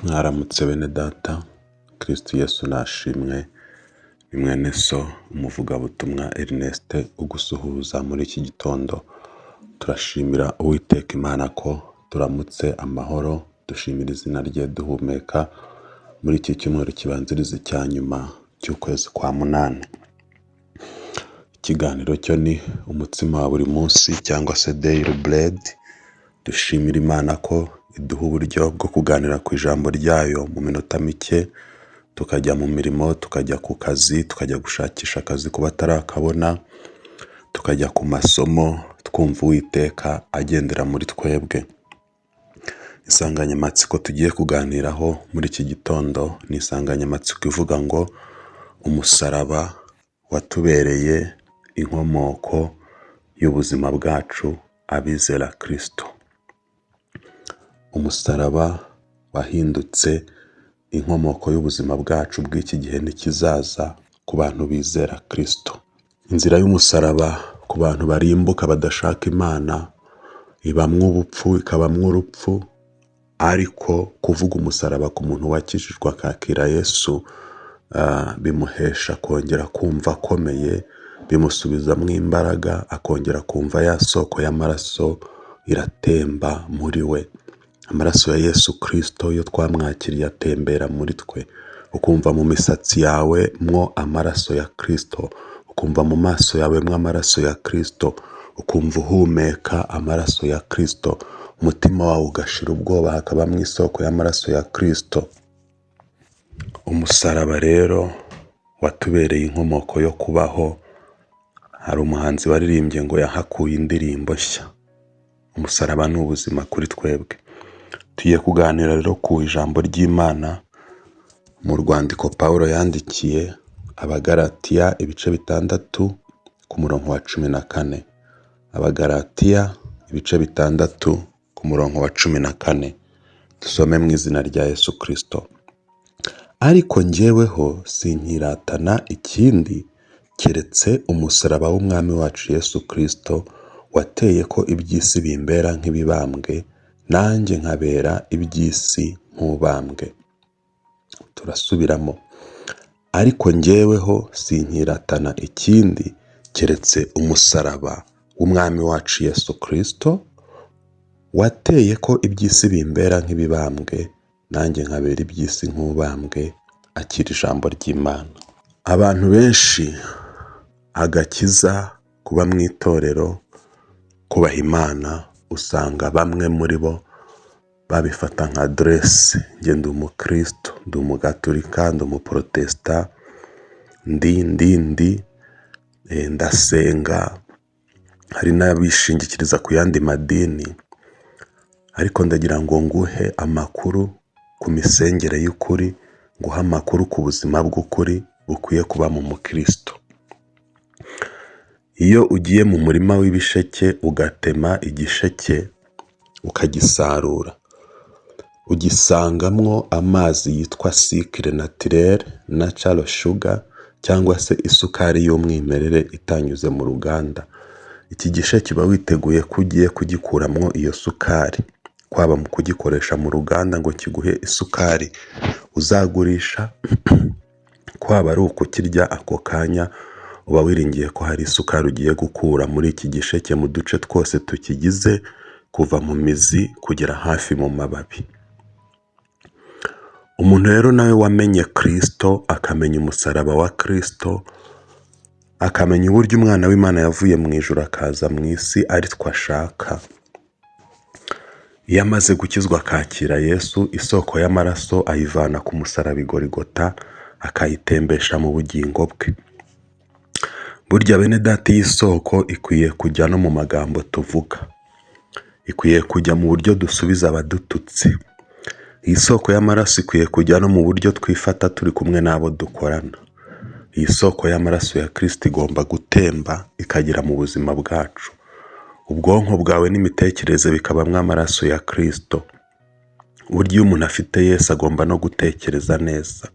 Mwaramutse bene data, Kristo Yesu nashimwe, ni mwene so umuvugabutumwa Ernest ugusuhuza muri iki gitondo. Turashimira Uwiteka Imana ko turamutse amahoro, dushimira izina rye duhumeka muri iki cyumweru kibanziriza icya nyuma cy'ukwezi kwa munani. Ikiganiro cyo ni umutsima wa buri munsi cyangwa se daily bread. Dushimira Imana ko iduha uburyo bwo kuganira ku ijambo ryayo mu minota mike, tukajya mu mirimo, tukajya ku kazi, tukajya gushakisha akazi ku batarakabona, tukajya ku masomo, twumva Uwiteka agendera muri twebwe. Insanganyamatsiko tugiye kuganiraho muri iki gitondo ni insanganyamatsiko ivuga ngo umusaraba watubereye inkomoko y'ubuzima bwacu abizera Kristo. Umusaraba wahindutse inkomoko y'ubuzima bwacu bw'iki gihe n'ikizaza ku bantu bizera Kristo. Inzira y'umusaraba ku bantu barimbuka badashaka Imana ibamwo ubupfu, ikabamwo urupfu, ariko kuvuga umusaraba ku muntu wakijijwe akakira Yesu bimuhesha kongera kumva akomeye, bimusubizamo imbaraga, akongera kumva ya soko y'amaraso iratemba muri we. Amaraso ya Yesu Kristo iyo twamwakiriye atembera muri twe, ukumva mu misatsi yawe mwo amaraso ya Kristo, ukumva mu maso yawe mwo amaraso ya Kristo, ukumva uhumeka amaraso ya Kristo, umutima wawe ugashira ubwoba hakabamwo isoko y'amaraso ya Kristo. Umusaraba rero watubereye inkomoko yo kubaho. Hari umuhanzi waririmbye ngo yahakuye indirimbo nshya. Umusaraba ni ubuzima kuri twebwe. Tugiye kuganira rero ku ijambo ry'Imana mu rwandiko Pawulo yandikiye Abagalatiya ibice 6 ku murongo wa 14. Abagalatiya ibice 6 ku murongo wa 14. Dusome mu izina rya Yesu Kristo. Ariko njyeweho sinkiratana ikindi keretse umusaraba w'umwami wacu Yesu Kristo, wateye ko iby'isi bimbera nk'ibibambwe, nanjye nkabera iby'isi nk'ubambwe. Turasubiramo. Ariko njyeweho sinkiratana ikindi keretse umusaraba w'umwami wacu Yesu Kristo, wateye ko iby'isi bimbera nk'ibibambwe, nanjye nkabera iby'isi nk'ubambwe. Akira ijambo ry'Imana. Abantu benshi agakiza kuba mu itorero, kubaha Imana, usanga bamwe muri bo babifata nka adresse. Njye ndi umukristo, ndi umugatolika, ndi umuprotesta, ndasenga. Hari n'abishingikiriza ku yandi madini, ariko ndagira ngo nguhe amakuru ku misengere y'ukuri, nguhe amakuru ku buzima bw'ukuri bukwiye kuba mu mukristo. Iyo ugiye mu murima w'ibisheke ugatema igisheke ukagisarura, ugisangamwo amazi yitwa sucre naturel, natural sugar, cyangwa se isukari y'umwimerere itanyuze mu ruganda. Iki gisheke kiba witeguye ko ugiye kugikuramwo iyo sukari, kwaba mu kugikoresha mu ruganda ngo kiguhe isukari uzagurisha, kwaba ari ukukirya ako kanya, uba wiringiye ko hari isukari ugiye gukura muri iki gisheke mu duce twose tukigize, kuva mu mizi kugera hafi mu mababi. Umuntu rero nawe wamenye Kristo, akamenya umusaraba wa Kristo, akamenya uburyo umwana w'Imana yavuye mu ijuru akaza mu isi ari two ashaka. Iyo amaze gukizwa akakira Yesu, isoko y'amaraso ayivana ku musaraba Igorigota, akayitembesha mu bugingo bwe. Burya bene data, iyi soko ikwiye kujya no mu magambo tuvuga, ikwiye kujya mu buryo dusubiza abadututse. Iyi soko y'amaraso ikwiye kujya no mu buryo twifata turi kumwe n'abo dukorana. Iyi soko y'amaraso ya Kristo igomba gutemba ikagera mu buzima bwacu. Ubwonko bwawe n'imitekerereze bikabamwo amaraso ya Kristo. Burya iyo umuntu afite Yesu agomba no gutekereza neza.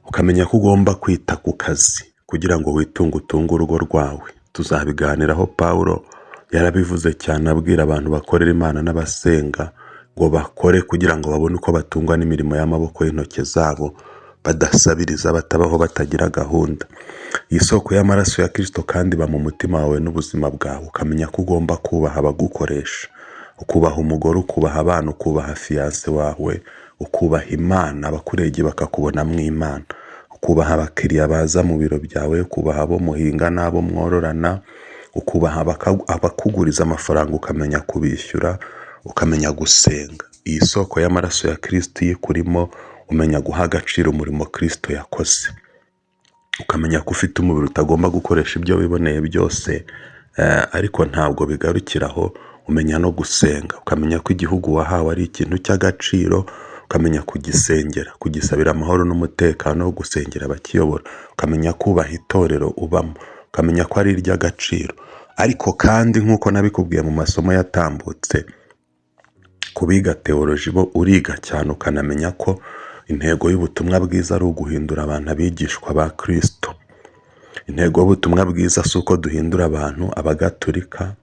Ukamenya ko ugomba kwita ku kazi kugira ngo utunge urugo rwawe. Tuzabiganiraho. Pawulo yarabivuze cyane abwira abantu bakorera Imana n'abasenga ngo bakore kugira ngo babone uko batungwa n'imirimo y'amaboko y'intoki zabo, badasabiriza, batabaho batagira gahunda. Iyi soko y'amaraso ya Kristo kandi iba mu mutima wawe n'ubuzima bwawe, ukamenya ko ugomba kubaha abagukoresha, ukubaha umugore, ukubaha abana, ukubaha fiyanse wawe, ukubaha Imana, abakuregeye bakakubonamo Imana, ukubaha abakiriya baza mu biro byawe, ukubaha abo muhinga n'abo mwororana, ukubaha abakuguriza amafaranga ukamenya kubishyura, ukamenya gusenga. Iyi soko y'amaraso ya Kristo iyo ikurimo, umenya guha agaciro umurimo Kristo yakoze, ukamenya ko ufite umubiri utagomba gukoresha ibyo wiboneye byose, ariko ntabwo bigarukiraho. Umenya no gusenga, ukamenya ko igihugu wahawe ari ikintu cy'agaciro, ukamenya kugisengera, kugisabira amahoro n'umutekano wo gusengera abakiyobora, ukamenya kubaha itorero ubamo, ukamenya ko ari iry'agaciro. Ariko kandi nk'uko nabikubwiye mu masomo yatambutse, kubiga teoloji bo uriga cyane ukanamenya ko intego y'ubutumwa bwiza ari uguhindura abantu abigishwa ba Kristo. Intego y'ubutumwa bwiza si uko duhindura abantu abagatulika,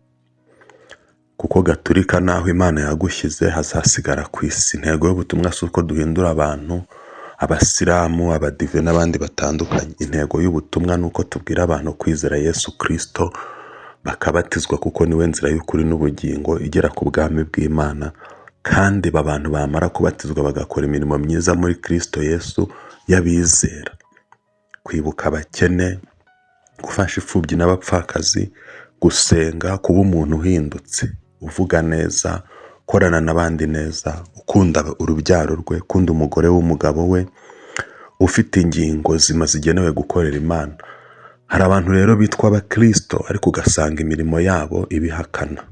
kuko gatulika naho Imana yagushyize hazasigara ku isi. Intego y'ubutumwa si uko duhindura abantu abasilamu, abadive n'abandi batandukanye. Intego y'ubutumwa ni uko tubwira abantu kwizera Yesu Kristo bakabatizwa, kuko niwe nzira y'ukuri n'ubugingo igera ku bwami bw'Imana. Kandi abantu bamara kubatizwa bagakora imirimo myiza muri Kristo Yesu y'abizera, kwibuka abakene, gufasha imfubyi n'abapfakazi, gusenga, kuba umuntu uhindutse, uvuga neza, ukorana n'abandi neza, ukunda urubyaro rwe, ukunda umugore w'umugabo we, ufite ingingo zima zigenewe gukorera Imana. Hari abantu rero bitwa abakristo ariko ugasanga imirimo yabo ibihakana,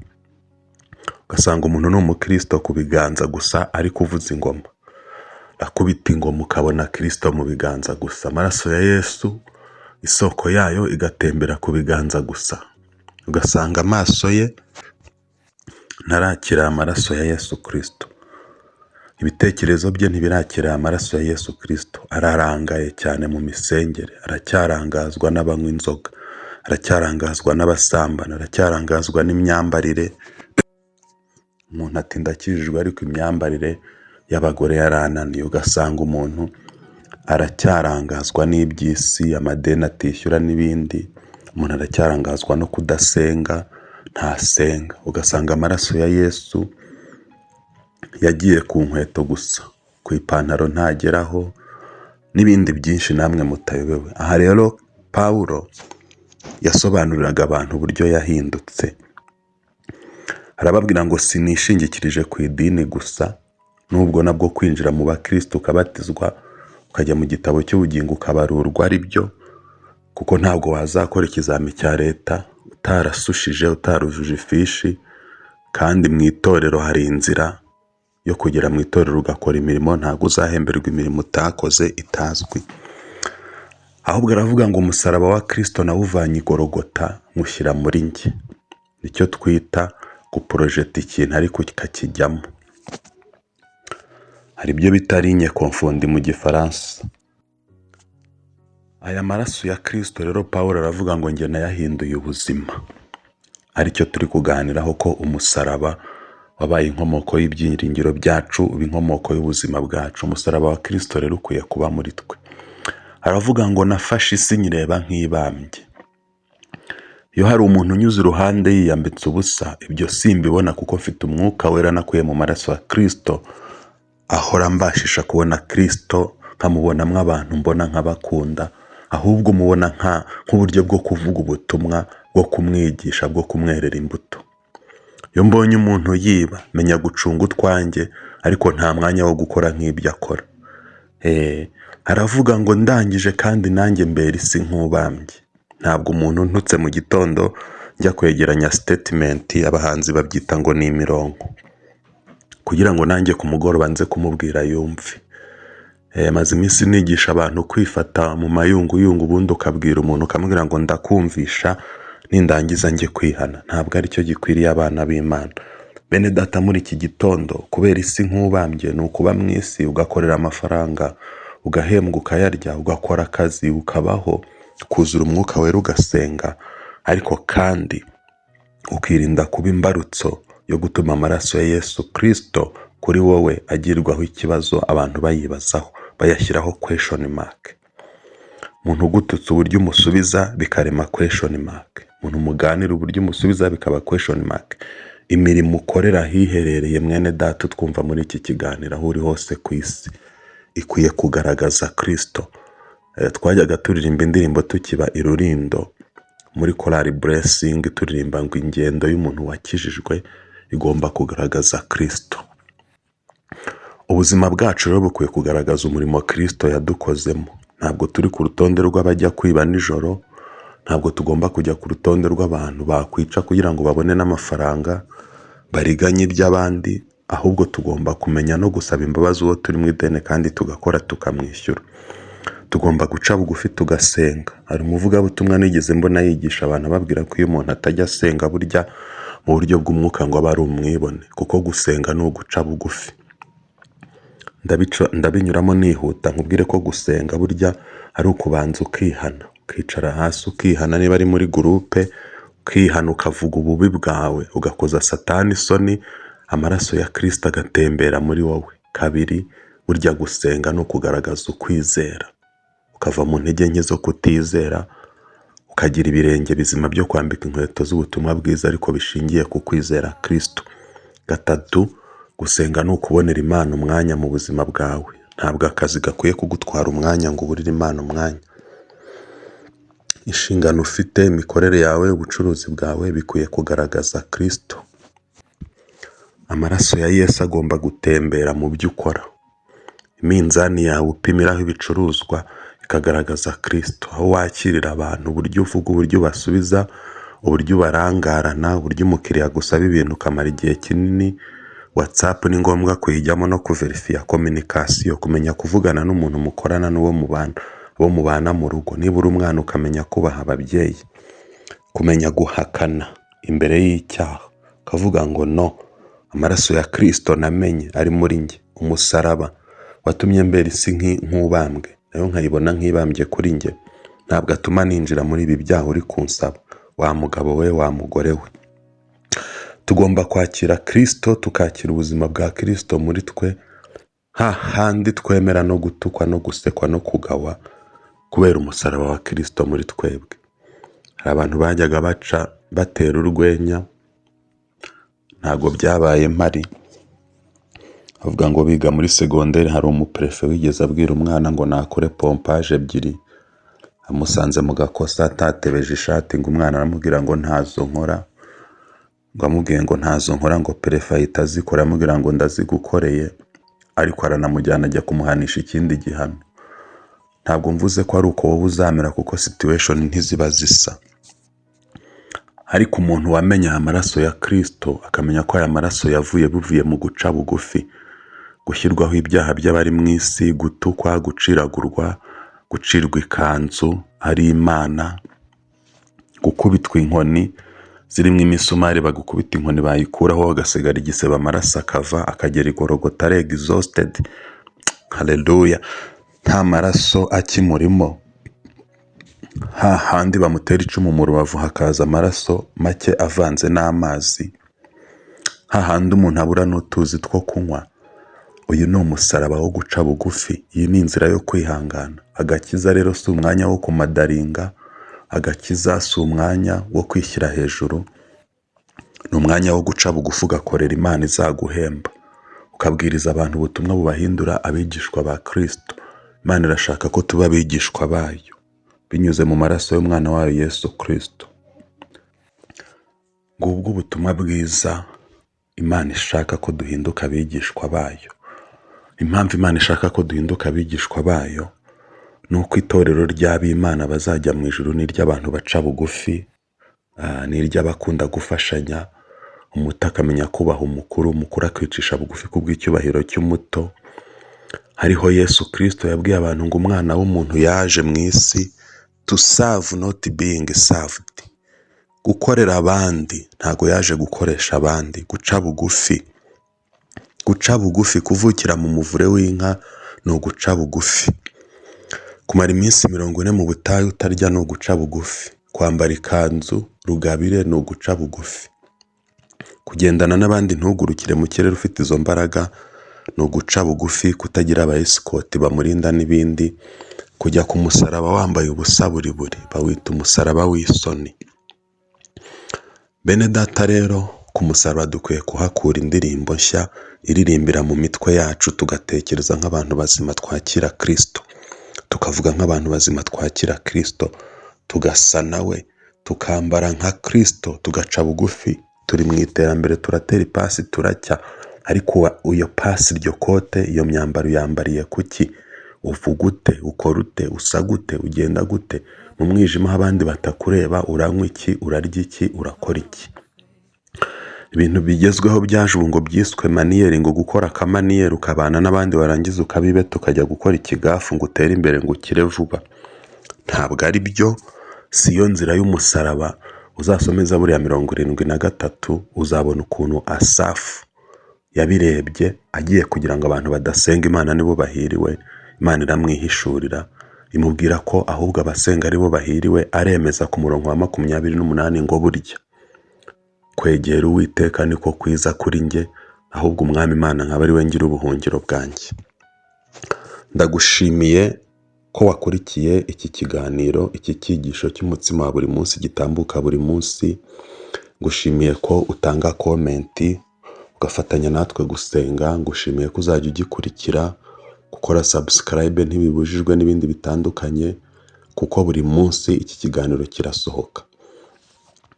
ugasanga umuntu ni umukristo ku biganza gusa ari kuvuza ingoma, akubita ingoma ukabona Kristo mu biganza gusa. Amaraso ya Yesu isoko yayo igatembera ku biganza gusa, ugasanga amaso ye ntarakira amaraso ya Yesu Kristo, ibitekerezo bye ntibirakira amaraso ya Yesu Kristo. Ararangaye cyane mu misengere, aracyarangazwa n'abanywa inzoga, aracyarangazwa n'abasambana, aracyarangazwa n'imyambarire. Umuntu ati ndakijijwe ariko imyambarire y'abagore yarananiye. Ugasanga umuntu aracyarangazwa n'iby'isi, amadeni atishyura n'ibindi. Umuntu aracyarangazwa no kudasenga, ntasenga. Ugasanga amaraso ya Yesu yagiye ku nkweto gusa, ku ipantaro ntageraho, n'ibindi byinshi namwe mutayobewe. Aha rero Pawulo yasobanuriraga abantu uburyo yahindutse. Arababwira ngo sinishingikirije ku idini gusa, nubwo nabwo kwinjira mu bakristo ukabatizwa ukajya mu gitabo cy'ubugingo ukabarurwa ari byo, kuko ntabwo wazakora ikizami cya leta utarasushije, utarujuje ifishi. Kandi mu itorero hari inzira yo kugera mu itorero ugakora imirimo, ntabwo uzahemberwa imirimo utakoze itazwi. Ahubwo aravuga ngo umusaraba wa Kristo nawuvanye igorogota mushyira muri njye. Nicyo twita guprojeta ikintu ariko kikakijyamo. Hari ibyo bita ligne confondi mu gifaransa. Aya maraso ya Kristo rero Pawulo aravuga ngo njye nayahinduye ubuzima, aricyo turi kuganiraho, ko umusaraba wabaye inkomoko y'ibyiringiro byacu, uba inkomoko y'ubuzima bwacu. Umusaraba wa Kristo rero ukwiye kuba muri twe. Aravuga ngo nafashe isi nyireba nk'ibambye. Iyo hari umuntu unyuze iruhande yiyambitse ubusa, ibyo simbibona kuko mfite umwuka wera nakuye mu maraso ya Kristo, ahora mbashisha kubona Kristo, nkamubonamo abantu mbona nk'abakunda, ahubwo mubona nk'uburyo bwo kuvuga ubutumwa, bwo kumwigisha, bwo kumwerera imbuto. Iyo mbonye umuntu yiba, menya gucunga utwanjye, ariko nta mwanya wo gukora nk'ibyo akora. Aravuga ngo ndangije kandi nanjye mbera isi nk'ubambye. Ntabwo umuntu ntutse mu gitondo njya kwegeranya statement, abahanzi babyita ngo ni imirongo, kugira ngo nanjye ku mugoroba nze kumubwira yumve. Maze iminsi nigisha abantu kwifata mu mayunguyungu, ubundi ukabwira umuntu ukamubwira ngo ndakumvisha, nindangiza njye kwihana. Ntabwo aricyo gikwiriye abana b'Imana. Bene data, muri iki gitondo kubera isi nk'ubambye ni ukuba mu isi ugakorera amafaranga, ugahembwa ukayarya, ugakora akazi ukabaho, kuzura umwuka wera ugasenga, ariko kandi ukirinda kuba imbarutso yo gutuma amaraso ya Yesu Kristo kuri wowe agirwaho ikibazo, abantu bayibazaho, bayashyiraho question mark. Umuntu ugututse uburyo umusubiza bikarema question mark, umuntu muganira uburyo umusubiza bikaba question mark. Imirimo ukorera hiherereye mwene data twumva muri iki kiganiro, aho uri hose ku isi, ikwiye kugaragaza Kristo. Twajyaga turirimba indirimbo tukiba i Rulindo muri korali Blessing, turirimba ngo ingendo y'umuntu wakijijwe igomba kugaragaza Kristo. Ubuzima bwacu rero bukwiye kugaragaza umurimo Kristo yadukozemo. Ntabwo turi ku rutonde rw'abajya kwiba nijoro, ntabwo tugomba kujya ku rutonde rw'abantu bakwica kugira ngo babone n'amafaranga, bariganye iby'abandi, ahubwo tugomba kumenya no gusaba imbabazi uwo turi mu ideni kandi tugakora tukamwishyura. Tugomba guca bugufi tugasenga. Hari umuvugabutumwa nigeze mbona yigisha abantu ababwira ko iyo umuntu atajya asenga burya mu buryo bw'umwuka ngo aba ari umwibone, kuko gusenga ni uguca bugufi. Ndabinyuramo nihuta nkubwire ko gusenga burya ari ukubanza ukihana, ukicara hasi ukihana, niba ari muri gurupe ukihana, ukavuga ububi bwawe, ugakoza Satani isoni, amaraso ya Kristo agatembera muri wowe. Kabiri, burya gusenga no kugaragaza ukwizera, ukava mu ntege nke zo kutizera, ukagira ibirenge bizima byo kwambika inkweto z'ubutumwa bwiza ariko bishingiye ku kwizera Kristo. Gatatu, gusenga ni ukubonera Imana umwanya mu buzima bwawe. Ntabwo akazi gakwiye kugutwara umwanya ngo uburire Imana umwanya. Inshingano ufite, imikorere yawe, ubucuruzi bwawe bikwiye kugaragaza Kristo. Amaraso ya Yesu agomba gutembera mu byo ukora. Iminzani yawe upimiraho ibicuruzwa ikagaragaza Kristo. Aho wakirira abantu, uburyo uvuga, uburyo basubiza, uburyo barangarana, uburyo umukiriya gusaba ibintu ukamara igihe kinini. WhatsApp ni ngombwa kuyijyamo no kuverifiya communication, kumenya kuvugana n'umuntu mukorana n'uwo mubana mu rugo. Niba uri umwana ukamenya kubaha ababyeyi, kumenya guhakana imbere y'icyaha, ukavuga ngo no, amaraso ya Kristo namenye ari muri njye, umusaraba watumye mbera isi nk'ubambwe, nayo nkayibona nk'ibambye kuri njye, ntabwo atuma ninjira muri ibi byaha uri kunsaba. Wa mugabo we, wa mugore we, tugomba kwakira Kristo, tukakira ubuzima bwa Kristo muri twe, hahandi twemera no gutukwa no gusekwa no kugawa kubera umusaraba wa Kristo muri twebwe. Hari abantu bajyaga batera urwenya, ntabwo byabaye mpari, avuga ngo biga muri segonderi, hari umuprefe wigeze abwira umwana ngo nakore pompage ebyiri, amusanze mu gakosa atatebeje ishati, ngo umwana aramubwira ngo ntazo nkora, ngo amubwiye ngo ntazo nkora, ngo prefe ahita azikora, amubwira ngo ndazigukoreye, ariko aranamujyana ajya kumuhanisha ikindi gihano. Ntabwo mvuze ko ari uko wowe uzamera, kuko situation ntiziba zisa, ariko umuntu wamenye amaraso ya Kristo akamenya ko aya maraso bivuye mu guca bugufi, gushyirwaho ibyaha by'abari mu isi, gutukwa, guciragurwa, gucirwa ikanzu ari Imana, gukubitwa inkoni zirimo imisumari, bagukubita inkoni bayikuraho hagasigara igisebe, amaraso akava akagera igorogota ari exhausted. Haleluya. Nta maraso akimurimo, hahandi bamutera icumu mu rubavu hakaza amaraso make avanze n'amazi, hahandi umuntu abura n'utuzi two kunywa. Uyu ni umusaraba wo guca bugufi. Iyi ni inzira yo kwihangana. Agakiza rero si umwanya wo kumadaringa, agakiza si umwanya wo kwishyira hejuru, ni umwanya wo guca bugufi ugakorera Imana izaguhemba, ukabwiriza abantu ubutumwa bubahindura abigishwa ba Kristo. Imana irashaka ko tuba abigishwa bayo binyuze mu maraso y'umwana wayo Yesu Kristo. Ngubwo ubutumwa bwiza Imana ishaka ko duhinduka abigishwa bayo. Impamvu Imana ishaka ko duhinduka abigishwa bayo ni uko itorero ry'ab'Imana bazajya mu ijuru ni iry'abantu baca bugufi, ni iry'abakunda gufashanya, umuto akamenya kubaha umukuru, umukuru akicisha bugufi kubw'icyubahiro cy'umuto. Hariho Yesu Kristo yabwiye abantu ngo umwana w'umuntu yaje mu isi to serve not being served, gukorera abandi, ntago yaje gukoresha abandi. Guca bugufi, guca bugufi, kuvukira mu muvure w'inka ni uguca bugufi. Kumara iminsi 40 mu butayu utarya ni uguca bugufi. Kwambara ikanzu rugabire ni uguca bugufi. Kugendana n'abandi ntugurukire mu kirere ufite izo mbaraga ni uguca bugufi, kutagira abayesikoti bamurinda n'ibindi, kujya ku musaraba wambaye ubusa buri bawita umusaraba w'isoni. Bene data rero, ku musaraba dukwiye kuhakura indirimbo nshya iririmbira mu mitwe yacu, tugatekereza nk'abantu bazima twakira Kristo, tukavuga nk'abantu bazima twakira Kristo, tugasa nawe, tukambara nka Kristo, tugaca bugufi. Turi mu iterambere, turatera ipasi turacya, ariko iyo pasi, iryo kote, iyo myambaro yambariye kuki? Uvuga ute? Ukora ute? Usa gute? Ugenda gute? Mu mwijima abandi batakureba, uranywa iki? Urarya iki? Urakora iki? Ibintu bigezweho byaje ubu ngo byiswe maniyeri, ngo gukora akamaniyeri ukabana n'abandi warangiza ukabibeta ukajya gukora ikigafu ngo utere imbere ngo ukire vuba. Ntabwo ari byo, si yo nzira y'umusaraba. Uzasomeza buriya 73 uzabona ukuntu Asafu yabirebye agiye kugira ngo abantu badasenga Imana nibo bahiriwe. Imana iramwihishurira imubwira ko ahubwo abasenga aribo bahiriwe. Aremeza ku murongo wa 28 ngo burya kwegera Uwiteka niko kwiza kuri njye, ahubwo umwami Imana nkaba ari we ngira ubuhungiro bwanjye. Ndagushimiye ko wakurikiye iki kiganiro, iki cyigisho cy'umutsima wa buri munsi gitambuka buri munsi. Ngushimiye ko utanga komenti ugafatanya natwe gusenga. Ngushimiye ko uzajya ugikurikira, gukora subscribe ntibibujijwe n'ibindi bitandukanye, kuko buri munsi iki kiganiro kirasohoka.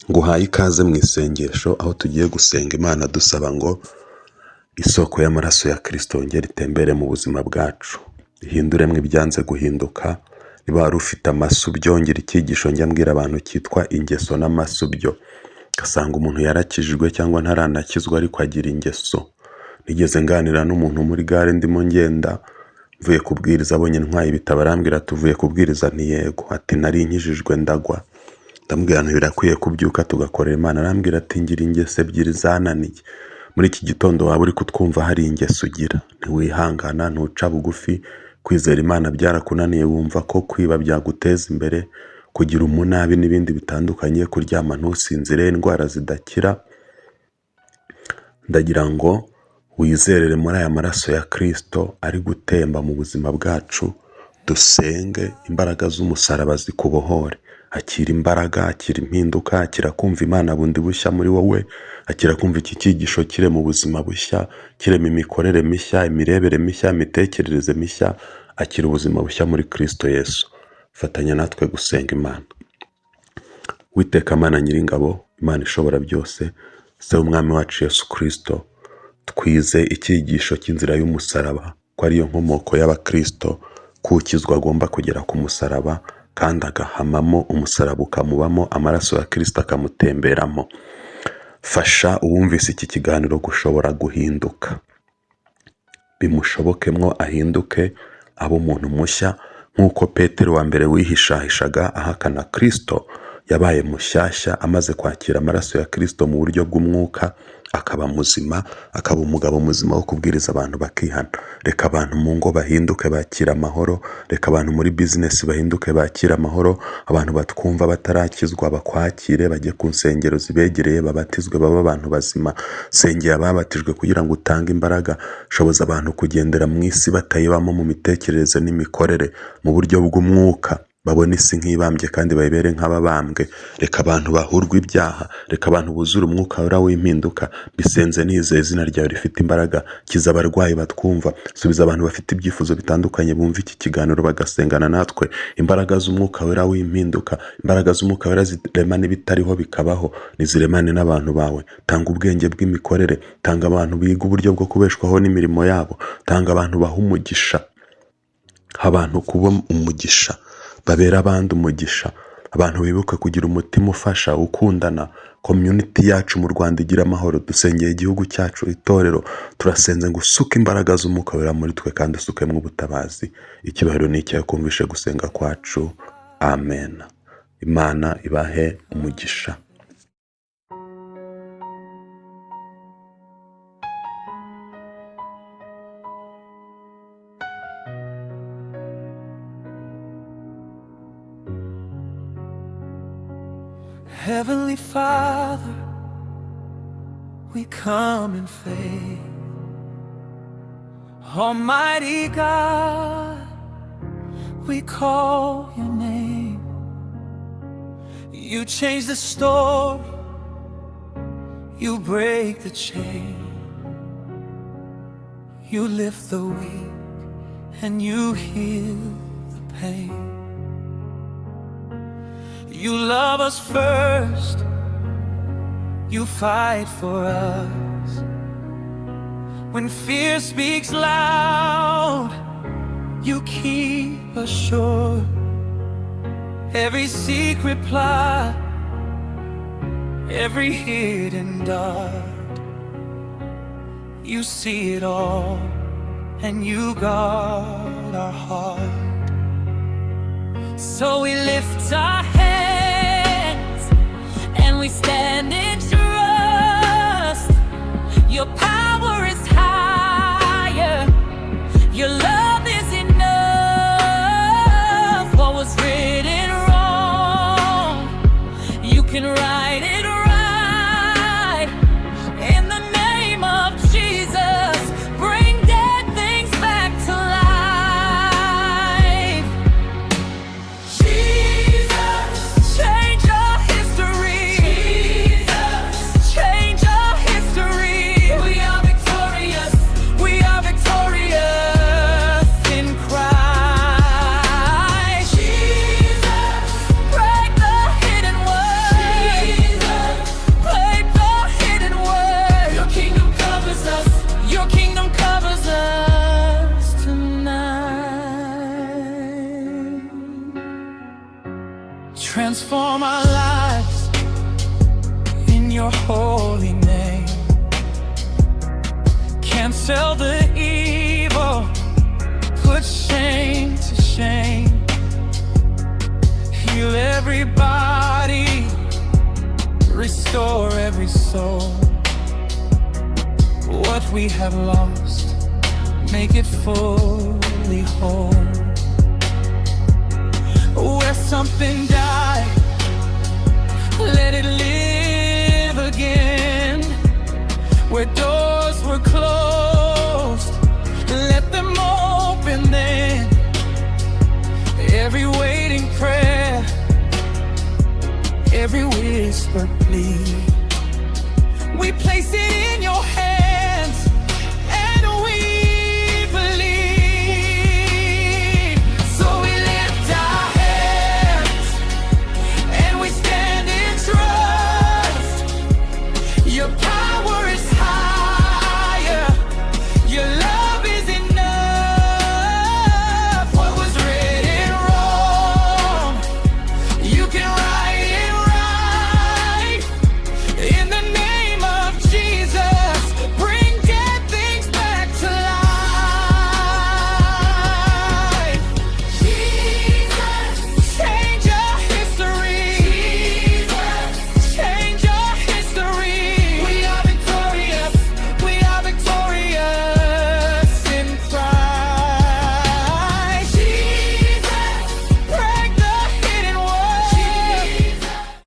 Nguhaye ikaze mu isengesho, aho tugiye gusenga Imana dusaba ngo isoko y'amaraso ya Kristo yongere itembere mu buzima bwacu, ihinduremwe ibyanze guhinduka. Niba wari ufite amasubyo, ngira icyigisho njya mbwira abantu cyitwa ingeso n'amasubyo. Gasanga umuntu yarakijijwe cyangwa ntaranakizwa ariko agira ingeso. Nigeze nganira n'umuntu muri gare ndimo ngenda, mvuye kubwiriza, abonye ntwaye ibitabo arambwira tuvuye kubwiriza, nti yego. Ati nari nkijijwe ndagwa. Ndambwira nti birakwiye kubyuka tugakorera Imana. Arambwira ati ngira ingeso ebyiri zananiye. Muri iki gitondo waba uri kutwumva hari ingeso ugira, ntiwihangana, ntuca bugufi, kwizera Imana byarakunaniye, wumva ko kwiba byaguteza imbere, kugira umunabi n'ibindi bitandukanye, kuryama ntusinzire, indwara zidakira, ndagira ngo wizerere muri aya maraso ya Kristo ari gutemba mu buzima bwacu. Dusenge imbaraga z'umusaraba zikubohore. Akira imbaraga, akira impinduka, akira kumva Imana bundi bushya muri wowe, akira kumva iki cyigisho kire mu buzima bushya, kirema imikorere mishya, imirebere mishya, imitekerereze mishya. Akira ubuzima bushya muri Kristo Yesu. Fatanya natwe gusenga Imana. Uwiteka Mana Nyiringabo, Imana ishobora byose, se umwami wacu Yesu Kristo, twize icyigisho cy'inzira y'umusaraba, ko ariyo nkomoko y'abakristo, kukizwa agomba kugera ku musaraba kandi agahamamo, umusaraba ukamubamo, amaraso ya Kristo akamutemberamo. Fasha uwumvise iki kiganiro gushobora guhinduka, bimushobokemwo ahinduke, abo umuntu mushya, nk'uko Petero wa mbere wihishahishaga ahakana Kristo yabaye mushyashya amaze kwakira amaraso ya Kristo mu buryo bw'umwuka, akaba muzima, akaba umugabo muzima wo kubwiriza abantu bakihana. Reka abantu mu ngo bahinduke bakira amahoro, reka abantu muri business bahinduke bakira amahoro, abantu batwumva batarakizwa bakwakire, bajye ku nsengero zibegereye babatizwe baba abantu bazima. Sengera ababatijwe kugira ngo utange imbaraga, shoboza abantu kugendera mu isi batayibamo mu mitekerereze n'imikorere, mu buryo bw'umwuka, babona isi nk'ibambye kandi bayibere nk'ababambwe. Reka abantu bahurwe ibyaha, reka abantu buzure umwuka wera w'impinduka. Bisenze nizeye izina ryawe rifite imbaraga. Kiza abarwayi batwumva, subiza abantu bafite ibyifuzo bitandukanye bumva iki kiganiro bagasengana natwe. Imbaraga z'umwuka wera w'impinduka, imbaraga z'umwuka wera ziremana ibitariho bikabaho, niziremane n'abantu bawe. Tanga ubwenge bw'imikorere, tanga abantu biga uburyo bwo kubeshwaho n'imirimo yabo, tanga abantu baha umugisha, abantu kuba umugisha, babera abandi umugisha, abantu bibuka kugira umutima ufasha, ukundana. Community yacu mu Rwanda igira amahoro. Dusengeye igihugu cyacu, itorero, turasenze ngo usuke imbaraga z'umwuka wera muri twe kandi usukemwe ubutabazi. Icyubahiro ni icyawe, kumvishe gusenga kwacu. Amen. Imana ibahe umugisha. Heavenly Father, we come in faith. Almighty God, we call your name. You change the story, you break the chain. You lift the weak and you heal the pain. You love us first, you fight for us. When fear speaks loud, you keep us sure. Every secret plot, every hidden dart, you see it all, and you guard our heart. So we lift our hands, and we stand in trust. Your power is higher, your love is enough. What was written wrong, you can right it right. In the name of Jesus, bring dead things back to life. Jesus, change our history. Jesus, change our history. We are victorious. We are victorious in Christ. Jesus, break the hidden word. Jesus, break the hidden word. Your kingdom covers us. Your kingdom covers us tonight. Transform our lives in your holy name. Cancel the evil, put shame to shame. Heal every body, restore every soul. What we have lost, make it fully whole. Where something died, let it live again. Where doors were closed, let them open then. Every waiting prayer, every whispered plea, we place it